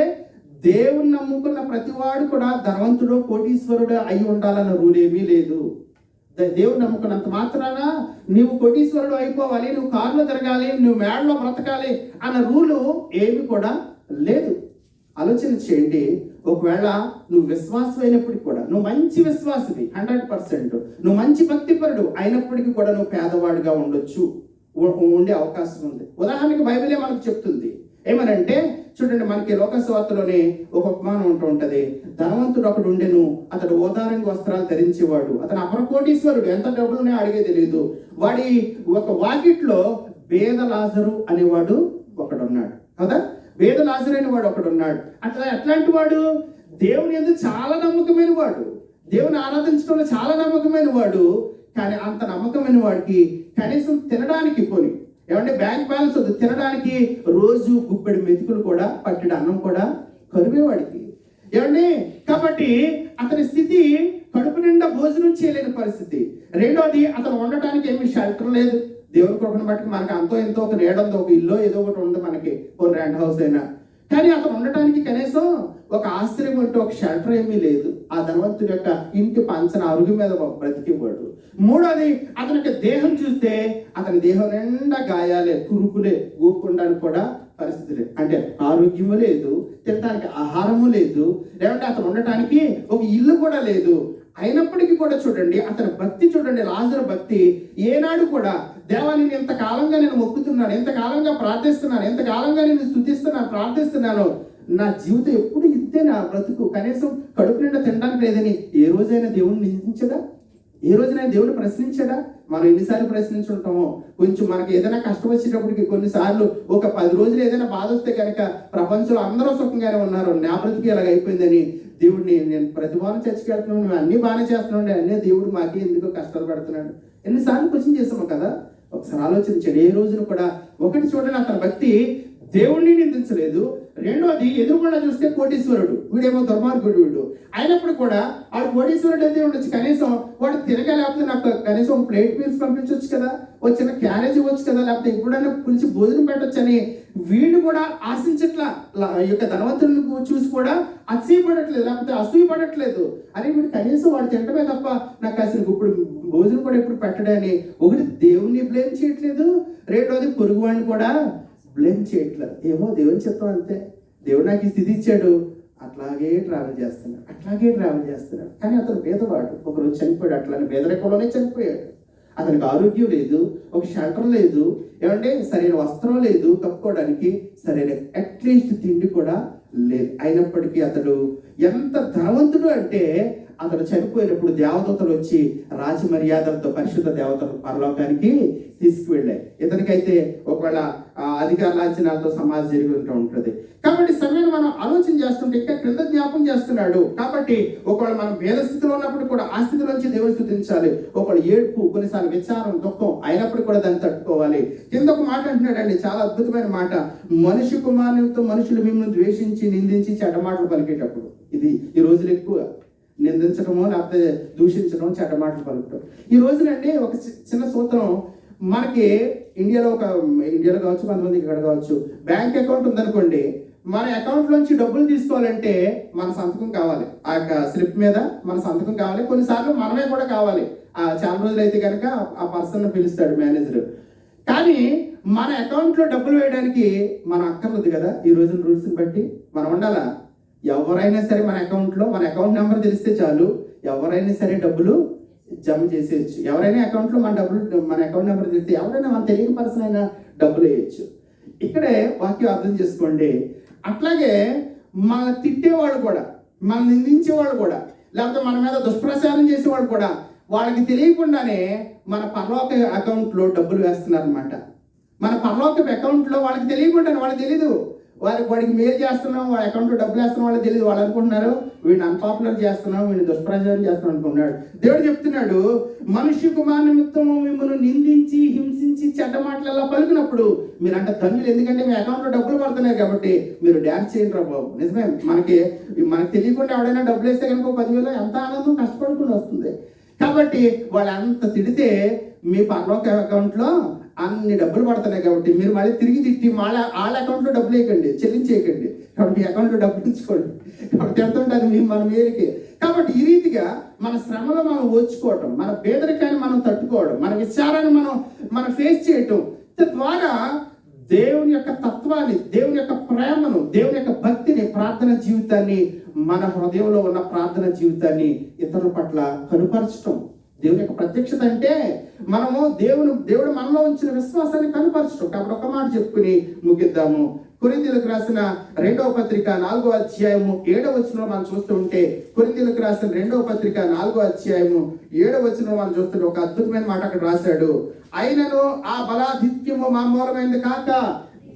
దేవుని నమ్ముకున్న ప్రతివాడు కూడా ధనవంతుడు కోటీశ్వరుడు అయి ఉండాలన్న రూల్ ఏమీ లేదు. దేవుని నమ్ముకున్నంత మాత్రాన నీవు కోటీశ్వరుడు అయిపోవాలి, నువ్వు కారులో తిరగాలి, నువ్వు మేడలో బ్రతకాలి అన్న రూలు ఏమి కూడా లేదు. ఆలోచన చేయండి, ఒకవేళ నువ్వు విశ్వాసం అయినప్పటికీ కూడా, నువ్వు మంచి విశ్వాసవి 100%, నువ్వు మంచి భక్తిపరుడు అయినప్పటికీ కూడా నువ్వు పేదవాడిగా ఉండొచ్చు, ఉండే అవకాశం ఉంది. ఉదాహరణకి బైబిలే మనకు చెప్తుంది ఏమనంటే, చూడండి, మనకి లోకస్వార్తలోనే ఒక ఉపమానం ఉంటూ ఉంటది. ధనవంతుడు ఒకడు ఉండెను, అతడు ఓదారంగ వస్త్రాలు ధరించేవాడు, అతను అపరకోటీశ్వరుడు, ఎంత డబ్బులునే అడిగే తెలియదు. వాడి ఒక వాకిట్లో బేద లాజరు అనేవాడు ఒకడున్నాడు కదా, బేద లాజరు అనేవాడు ఒకడున్నాడు. అట్లాంటి వాడు దేవుని యందు చాలా నమ్మకమైన వాడు, దేవుని ఆరాధించడంలో చాలా నమ్మకమైన వాడు. కానీ అంత నమ్మకమైన వాడికి కనీసం తినడానికి పోని, ఏమంటే బ్యాంక్ బ్యాలెన్స్ వద్దు, తినడానికి రోజు గుప్పెడు మెతుకులు కూడా, పట్టెడు అన్నం కూడా కరువేవాడికి, ఏమండి. కాబట్టి అతని స్థితి కడుపు నిండా భోజనం చేయలేని పరిస్థితి. రెండోది, అతను ఉండటానికి ఏమి షెల్టర్ లేదు. దేవుని కృపను బట్టి మనకి అంతో ఎంతో ఒక నీడంతో ఒక ఇల్లు ఏదో ఒకటి ఉంది మనకి, ఒక రెంట్ హౌస్ అయినా. కానీ అతను ఉండటానికి కనీసం ఒక ఆశ్రయం అంటే ఒక షెల్టర్ ఏమీ లేదు. ఆ ధనవంతుడి యొక్క ఇంటి పంచన అరుగు మీద బ్రతికేవాడు. మూడోది, అతనికి దేహం చూస్తే అతని దేహం నిండా గాయాలే, కురుకులే, ఊపుకోవడానికి కూడా పరిస్థితి లేదు. అంటే ఆరోగ్యము లేదు, తినడానికి ఆహారము లేదు, లేదంటే అతను ఉండటానికి ఒక ఇల్లు కూడా లేదు. అయినప్పటికీ కూడా చూడండి, అతని భక్తి చూడండి, లాజరు భక్తి ఏనాడు కూడా, దేవా నేను ఎంతకాలంగా నేను మొక్కుతున్నాను, ఎంతకాలంగా ప్రార్థిస్తున్నాను, ఎంతకాలంగా నేను స్తుతిస్తున్నాను, ప్రార్థిస్తున్నాను, నా జీవితం ఎప్పుడు ఇద్దే, నా బ్రతుకు కనీసం కడుపు నిండా తినడానికి లేదని ఏ రోజైనా దేవుడిని నిందించడా? ఏ రోజైనా దేవుడిని ప్రశ్నించడా? మనం ఎన్నిసార్లు ప్రశ్నించుంటామో. కొంచెం మనకి ఏదైనా కష్టం వచ్చేటప్పటికి కొన్నిసార్లు ఒక 10 రోజులు ఏదైనా బాధ వస్తే కనుక ప్రపంచంలో అందరూ సుఖంగానే ఉన్నారు, నా బ్రతికి ఇలాగ అయిపోయిందని దేవుడిని, నేను ప్రతిభావం చర్చకి వెళ్తున్నాను, నువ్వు అన్ని బాగానే చేస్తున్నాడు, అన్నీ దేవుడు మాకే ఎందుకో కష్టాలు పడుతున్నాడు, ఎన్నిసార్లు క్వశ్చన్ చేస్తాము కదా. ఒకసారి ఆలోచించాడు. ఏ రోజును కూడా ఒకటి చూడండి, అతని భక్తి దేవుణ్ణి నిందించలేదు. రెండోది, ఎదురుకుండా చూస్తే కోటీశ్వరుడు, వీడేమో దుర్మార్గుడు. వీడు అయినప్పుడు కూడా వాడు కోటీశ్వరుడు అయితే ఉండొచ్చు, కనీసం వాడు తినగా, లేకపోతే నాకు కనీసం ఒక ప్లేట్ మీల్స్ పంపించవచ్చు కదా, ఒక చిన్న క్యారేజ్ ఇవ్వచ్చు కదా, లేకపోతే ఎప్పుడైనా పిలిచి భోజనం పెట్టొచ్చు అని వీళ్ళు కూడా ఆశించట్లా. ఈ యొక్క ధనవంతులను చూసి కూడా అసూయపడట్లేదు, లేకపోతే అసూయపడట్లేదు. అని వీడు కనీసం వాడు తినటమే తప్ప నాకు అసలు ఇప్పుడు భోజనం కూడా ఎప్పుడు పెట్టడని ఒకటి దేవుణ్ణి బ్లేమ్ చేయట్లేదు, రెండోది పొరుగు వాడిని కూడా బ్లేమ్ చేయట్లేదు. ఏమో దేవుని చిత్తం అంతే, దేవుడు నాకు ఈ స్థితి ఇచ్చాడు, అట్లాగే ట్రావెల్ చేస్తున్నాడు. కానీ అతను పేదవాడు, ఒకరోజు చనిపోయాడు, అట్లానే పేదరికంలోనే చనిపోయాడు. అతనికి ఆరోగ్యం లేదు, ఒక షెల్టర్ లేదు, ఏమంటే సరైన వస్త్రం లేదు కప్పుకోవడానికి, సరైన అట్లీస్ట్ తిండి కూడా లేదు. అయినప్పటికీ అతడు ఎంత ధనవంతుడు అంటే, అతడు చనిపోయినప్పుడు దేవదూతలు వచ్చి రాజ మర్యాదలతో పరిశుద్ధ దేవతలు పరలోకానికి తీసుకువెళ్ళాయి. ఇతనికైతే ఒకవేళ అధికార లాంఛనాలతో సమాజం జరిగి ఉంటుంది. కాబట్టి సమయాన్ని మనం ఆలోచన చేస్తుంటే ఇంకా క్రింద జ్ఞాపకం చేస్తున్నాడు. కాబట్టి ఒకవేళ మనం భేద స్థితిలో ఉన్నప్పుడు కూడా ఆ స్థితిలోంచి దేవుని స్తుతించాలి. ఒకవేళ ఏడుపు, కొన్నిసార్లు విచారం, దుఃఖం అయినప్పుడు కూడా దాన్ని తట్టుకోవాలి. కింద ఒక మాట అంటున్నాడండి, చాలా అద్భుతమైన మాట. మనిషి కుమారునితో మనుషులు మిమ్మల్ని ద్వేషించి, నిందించి, చెడ్డ మాటలు పలికేటప్పుడు, ఇది ఈ రోజులు ఎక్కువ నిందించడమో లేకపోతే దూషించడం, చెడ్డ మాటలు పలుకడం. ఈ రోజునండి ఒక చిన్న సూత్రం మనకి ఇండియాలో కావచ్చు, కొంతమంది ఇక్కడ కావచ్చు, బ్యాంక్ అకౌంట్ ఉందనుకోండి, మన అకౌంట్ నుంచి డబ్బులు తీసుకోవాలంటే మన సంతకం కావాలి, ఆ యొక్క స్లిప్ మీద మన సంతకం కావాలి, కొన్నిసార్లు మనమే కూడా కావాలి. చాలా రోజులు అయితే కనుక ఆ పర్సన్ పిలుస్తాడు మేనేజర్. కానీ మన అకౌంట్లో డబ్బులు వేయడానికి మనం అక్కర్లేదు కదా. ఈ రోజున రూల్స్ని బట్టి మనం ఉండాలా, ఎవరైనా సరే మన అకౌంట్లో మన అకౌంట్ నెంబర్ తెలిస్తే చాలు, ఎవరైనా సరే డబ్బులు జమ చేసేయచ్చు. ఎవరైనా అకౌంట్లో మన అకౌంట్ నెంబర్ తెలిస్తే ఎవరైనా మన తెలియని పర్సన్ అయినా డబ్బులు వేయచ్చు. ఇక్కడే వాక్యం అర్థం చేసుకోండి. అట్లాగే మన తిట్టేవాళ్ళు కూడా, మన నిందించేవాళ్ళు కూడా, లేకపోతే మన మీద దుష్ప్రచారం చేసేవాడు కూడా వాళ్ళకి తెలియకుండానే మన పరలోక అకౌంట్లో డబ్బులు వేస్తున్నారు అనమాట. మన పరలోక అకౌంట్లో వాళ్ళకి తెలియకుండానే, వాళ్ళకి తెలీదు వాడికి మేలు చేస్తున్నాం, వాడి అకౌంట్లో డబ్బులు వేస్తున్నాం, వాళ్ళకి తెలియదు. వాళ్ళు అనుకుంటున్నారు వీడిని అన్పాపులర్ చేస్తున్నాం, వీడిని దుష్ప్రచారం చేస్తున్నాం అనుకున్నాడు. దేవుడు చెప్తున్నాడు, మనుష్య కుమార్ నిమిత్తము మిమ్మల్ని నిందించి హింసించి చెడ్డ మాటలు ఎలా పలికినప్పుడు మీరంటే ధన్యులు, ఎందుకంటే మీ అకౌంట్లో డబ్బులు పడుతున్నాయి కాబట్టి మీరు డ్యాన్స్ చేయండి రా బాబు. నిజమే, మనకి తెలియకుండా ఎవడైనా డబ్బులు వేస్తే కనుక 10,000 ఎంత ఆనందం కష్టపడుకుని వస్తుంది. కాబట్టి వాళ్ళు అంత తిడితే మీ పరలోక అకౌంట్లో అన్ని డబ్బులు పడుతున్నాయి కాబట్టి మీరు మళ్ళీ తిరిగి తిట్టి వాళ్ళ అకౌంట్లో డబ్బులు వేయకండి, చెల్లించేయకండి. కాబట్టి మీ అకౌంట్లో డబ్బులు ఉంచుకోండి. కాబట్టి ఎంత ఉంటుంది మన మేలుకి. కాబట్టి ఈ రీతిగా మన శ్రమలో మనం ఓర్చుకోవటం, మన పేదరికాన్ని మనం తట్టుకోవడం, మన విచారాన్ని మనం ఫేస్ చేయటం ద్వారా దేవుని యొక్క తత్వాన్ని, దేవుని యొక్క ప్రేమను, దేవుని యొక్క భక్తిని, ప్రార్థన జీవితాన్ని, మన హృదయంలో ఉన్న ప్రార్థన జీవితాన్ని ఇతరుల పట్ల కనుపరచటం. దేవుని యొక్క ప్రత్యక్షత అంటే మనము దేవుడు మనలో ఉంచిన విశ్వాసాన్ని కనుపరచడం. కాబట్టి ఒక మాట చెప్పుకుని ముగిద్దాము. కొరింథీయులకు రాసిన 2వ పత్రిక 4వ అధ్యాయము 7వ వచనంలో మనం చూస్తూ ఉంటే, కొరింథీయులకు రాసిన 2వ పత్రిక 4వ అధ్యాయము 7వ వచనంలో మనం చూస్తుంటే ఒక అద్భుతమైన మాట అక్కడ రాశాడు. అయినను ఆ బలాధిక్యము మా మూలమైంది కాక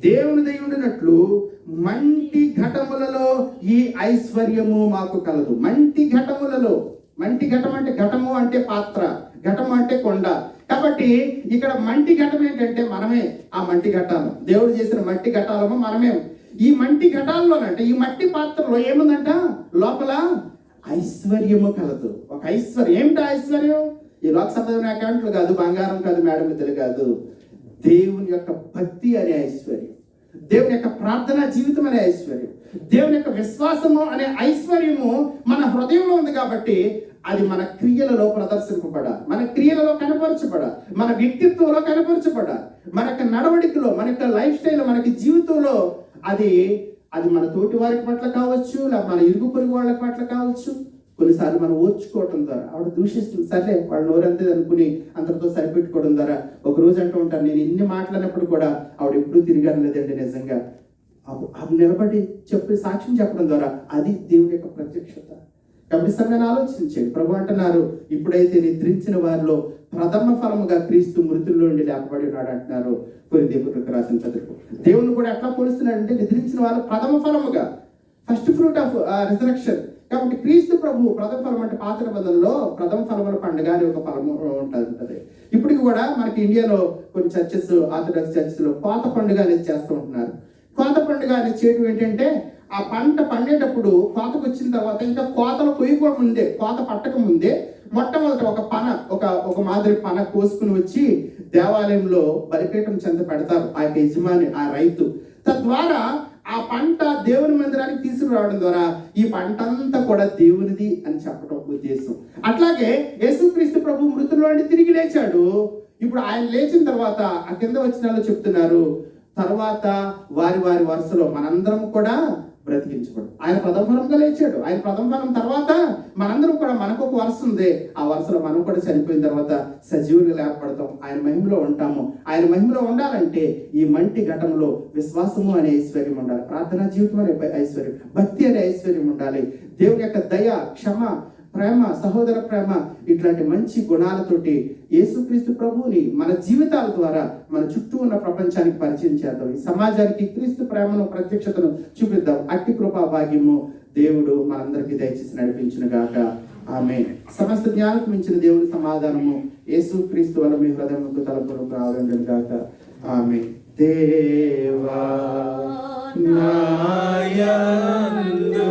దేవుని దయ ఉండినట్లు మంటి ఘటములలో ఈ ఐశ్వర్యము మాకు కలదు. మంటి ఘటములలో, మంటి ఘటం అంటే ఘటము అంటే పాత్ర, ఘటము అంటే కొండ. కాబట్టి ఇక్కడ మంటి ఘటం ఏంటంటే మనమే ఆ మంటి ఘటాలు. దేవుడు చేసిన మట్టి ఘటాలము మనమే. ఈ మంటి ఘటాల్లోనంటే ఈ మట్టి పాత్రలో ఏముందంట, లోపల ఐశ్వర్యము కలదు. ఒక ఐశ్వర్యం. ఏమిటా ఐశ్వర్యం? ఈ లోక సంబంధమైన అకౌంట్లు కాదు, బంగారం కాదు, మేడమిద్దలు కాదు. దేవుని యొక్క భక్తి అనే ఐశ్వర్యం, దేవుని యొక్క ప్రార్థనా జీవితం అనే ఐశ్వర్యం, దేవుని యొక్క విశ్వాసము అనే ఐశ్వర్యము మన హృదయంలో ఉంది. కాబట్టి అది మన క్రియలలో ప్రదర్శింపబడాలి, మన క్రియలలో కనపరచబడాలి, మన వ్యక్తిత్వంలో కనపరచబడాలి, మన యొక్క నడవడికలో, మన యొక్క లైఫ్ స్టైల్, మనకి జీవితంలో అది మన తోటి వారికి పట్ల కావచ్చు, లేదా మన ఇరుగు పొరుగు వాళ్ళ పట్ల కావచ్చు. కొన్నిసార్లు మనం ఓర్చుకోవటం ద్వారా ఆవిడ దూషిస్తుంది, సర్లే వాళ్ళు నోరంతే అనుకుని అంతటితో సరిపెట్టుకోవడం ద్వారా ఒక రోజు అంటూ ఉంటాను, నేను ఇన్ని మాట్లాడినప్పుడు కూడా ఆవిడ ఎప్పుడూ తిరిగి అనలేదండి నిజంగా. ఆవిడ నిలబడి సాక్ష్యం చెప్పడం ద్వారా అది దేవుడి యొక్క ప్రత్యక్షత. కాబట్టి సమయాన్ని ఆలోచించండి. ప్రభు అంటున్నారు, ఇప్పుడైతే నిద్రించిన వారిలో ప్రథమ ఫలముగా క్రీస్తు మృతుల్లో నుండి లేపబడి ఉన్నాడు అంటున్నారు కొరింథీయులకు రాసిన పత్రిక. దేవుని కూడా ఎట్లా పోలుస్తున్నాడంటే నిద్రించిన వారు ప్రథమ ఫలముగా, ఫస్ట్ ఫ్రూట్ ఆఫ్ రిజరెక్షన్. కాబట్టి క్రీస్తు ప్రభు ప్రథమ ఫలం అంటే పాత నిబంధనలో ప్రథమ ఫలముల పండుగ అని ఒక ఫలము ఉంటుంది. ఇప్పటికి కూడా మనకి ఇండియాలో కొన్ని చర్చెస్, ఆర్థడాక్స్ చర్చెస్ లో కోత పండుగ అనేది చేస్తూ ఉంటున్నారు. కోత పండుగ అనేది చేయడం ఏంటంటే, ఆ పంట పండేటప్పుడు కోతకు వచ్చిన తర్వాత ఇంకా కోతలు కొయ్యక ముందే, కోత పట్టక ముందే మొట్టమొదట ఒక మాదిరి పన కోసుకుని వచ్చి దేవాలయంలో బలిపీఠం చెంత పెడతారు ఆ యొక్క యజమాని, ఆ రైతు. తద్వారా ఆ పంట దేవుని మందిరానికి తీసుకురావడం ద్వారా ఈ పంట అంతా కూడా దేవునిది అని చెప్పడం ఉద్దేశం. అట్లాగే యేసుక్రీస్తు ప్రభు మృతుల్లో నుండి తిరిగి లేచాడు. ఇప్పుడు ఆయన లేచిన తర్వాత ఆ కింద వచనాల్లో చెప్తున్నారు, తర్వాత వారి వరుసలో మనందరం కూడా బ్రతికించబడు. ఆయన ప్రథమ ఫలంగా లేచాడు. ఆయన ప్రథమ ఫలం తర్వాత మనందరం కూడా, మనకు ఒక వరుస ఉంది, ఆ వరుసలో మనం కూడా చనిపోయిన తర్వాత సజీవులుగా లేపబడతాం, ఆయన మహిమలో ఉంటాము. ఆయన మహిమలో ఉండాలంటే ఈ మంటి ఘటంలో విశ్వాసము అనే ఐశ్వర్యం ఉండాలి, ప్రార్థనా జీవితం అనే ఐశ్వర్యం, భక్తి అనే ఐశ్వర్యం ఉండాలి, దేవుని యొక్క దయ, క్షమ, ప్రేమ, సహోదర ప్రేమ, ఇట్లాంటి మంచి గుణాలతోటి యేసుక్రీస్తు ప్రభువుని మన జీవితాల ద్వారా మన చుట్టూ ఉన్న ప్రపంచానికి పరిచయం చేద్దాం. ఈ సమాజానికి క్రీస్తు ప్రేమను, ప్రత్యక్షతను చూపిద్దాం. అట్టి కృపా భాగ్యము దేవుడు మనందరికీ దయచేసి నడిపించును గాక. ఆమేన్. సమస్త జ్ఞానం మించిన దేవుని సమాధానము యేసుక్రీస్తు వల్ల మీ హృదయముకు తలపులకు రావడం గాక. ఆమేన్. దేవా నాయందు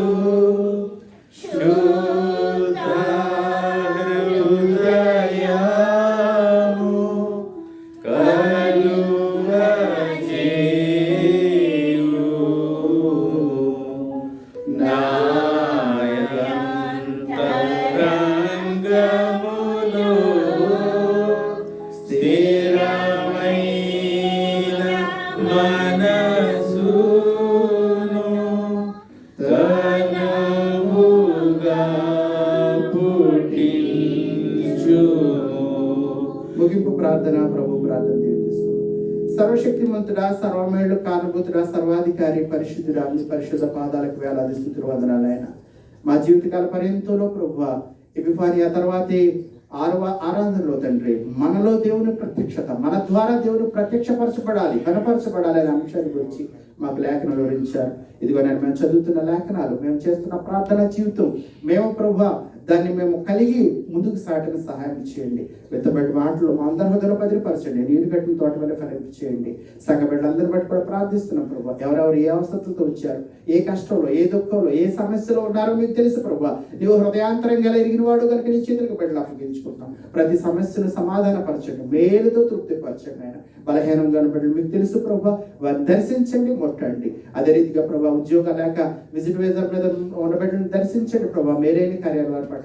ముగింపు ప్రార్థన. ప్రభు ప్రార్థన తీసుకున్నాం. సర్వశక్తిమంతుడా, సర్వమేళ్ళు కారణభూతుడా, సర్వాధికారి, పరిశుద్ధుడా, మీ పరిశుద్ధ పాదాలకు వేలాది స్తుతులు వందనాలైనా. మా జీవితకాల పర్యంతంలో ప్రభువా ఎపిఫానియా తర్వాతే ఆరాధనలో తండ్రి మనలో దేవుని ప్రత్యక్షత, మన ద్వారా దేవుని ప్రత్యక్షపరచబడాలి, కనపరచబడాలి అనే అంశాన్ని గురించి మాకు లేఖనాలు వివరించారు. ఇదిగో నేను మేము చదువుతున్న లేఖనాలు, మేము చేస్తున్న ప్రార్థన జీవితం, మేము ప్రభువా దాన్ని మేము కలిగి ముందుకు సాటిన సహాయం చేయండి. వెత్తబడి మాటలు మా అందరి హృదయలో భద్రపరచండి. నీరు కట్టిన తోట వల్ల ఫలింపు చేయండి. సంఘ బిడ్డలందరూ బట్టి కూడా ప్రార్థిస్తున్నాం ప్రభు. ఎవరెవరు ఏ అవసరంతో వచ్చారు, ఏ కష్టంలో, ఏ దుఃఖంలో, ఏ సమస్యలో ఉన్నారో మీకు తెలుసు ప్రభు. నీవు హృదయాంతరంగా ఎరిగిన వాడు కనుక నీ చేతులకు బిడ్డలు అప్పగించుకుంటాం. ప్రతి సమస్యను సమాధానపరచండి, మేలుతో తృప్తిపరచండి. ఆయన బలహీనంగా బిడ్డలు మీకు తెలుసు ప్రభు, వారిని దర్శించండి, ముట్టండి. అదే రీతిగా ప్రభు ఉద్యోగం లేక విజిట్ వేజర్ మీద ఉన్న బిడ్డలను దర్శించండి ప్రభు, మేలైన కార్యాలు వారి పట్ల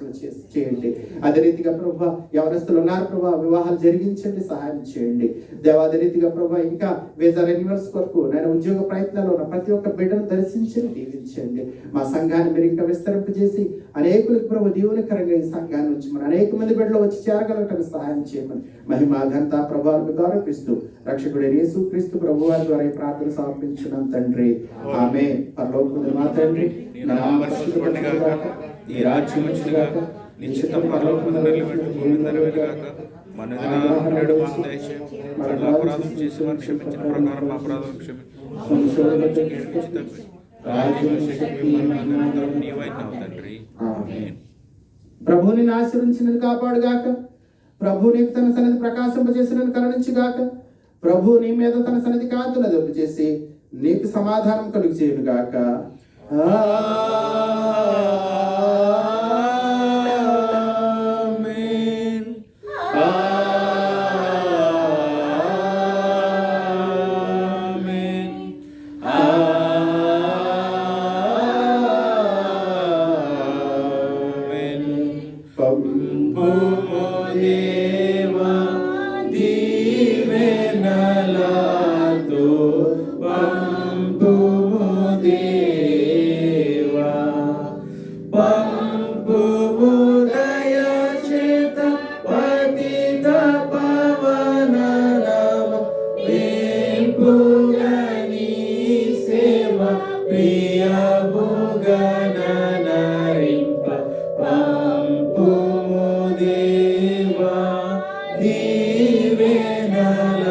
చేయండి. అదే రీతిగా ప్రభు ఎవరస్తులు ఉన్నారు ప్రభు, వివాహాలు జరిగించండి, సహాయం చేయండి దేవా. అదే రీతిగా ప్రభు ఇంకా వీసా రెన్యువల్స్ కొరకు నేను ఉద్యోగ ప్రయత్నాలు ఉన్న ప్రతి ఒక్క బిడ్డను దర్శించండి, దీవించండి. మా సంఘాన్ని మీరు ఇంకా విస్తరింపజేసి అనేకులకు ప్రభు దీవునికరంగా ఈ సంఘాన్ని నుంచి మన అనేక మంది బిడ్డలు వచ్చి చేరగలగటానికి సహాయం చేయమని మహిమ ఘనత ప్రభావాలకు గౌరవిస్తూ రక్షకుడైన యేసుక్రీస్తు ప్రభు వారి ద్వారా ఈ ప్రార్థన సమర్పించున్నాం తండ్రి, ఆమేన్. పరలోకమందున్న మా తండ్రి, నీ నామం పరిశుద్ధపడునుగాక, నీ రాజ్యం వచ్చునుగాక, నీ చిత్తం పరలోకమందు నెరవేరునట్లు భూమి మీద నెరవేరుగాక. మన దినాహారము నేడు మాకు దయచేయము. మన అపరాధం చేసి వారిని క్షమించిన ప్రకారం మా అపరాధాలను క్షమించు. రాజ్యం శక్తి మహిమ నీవైనావు తండ్రి, ఆమేన్. ప్రభువుని ఆశీర్వదించినది కాపాడుగాక, ప్రభు నీకు తన సన్నిధి ప్రకాశింపజేసినది కరుణించుగాక, ప్రభు నీ మీద తన సన్నిధి కాంతులు దొరికి చేసి నీకు సమాధానం కలుగు చేయునుగాక. దీవెనల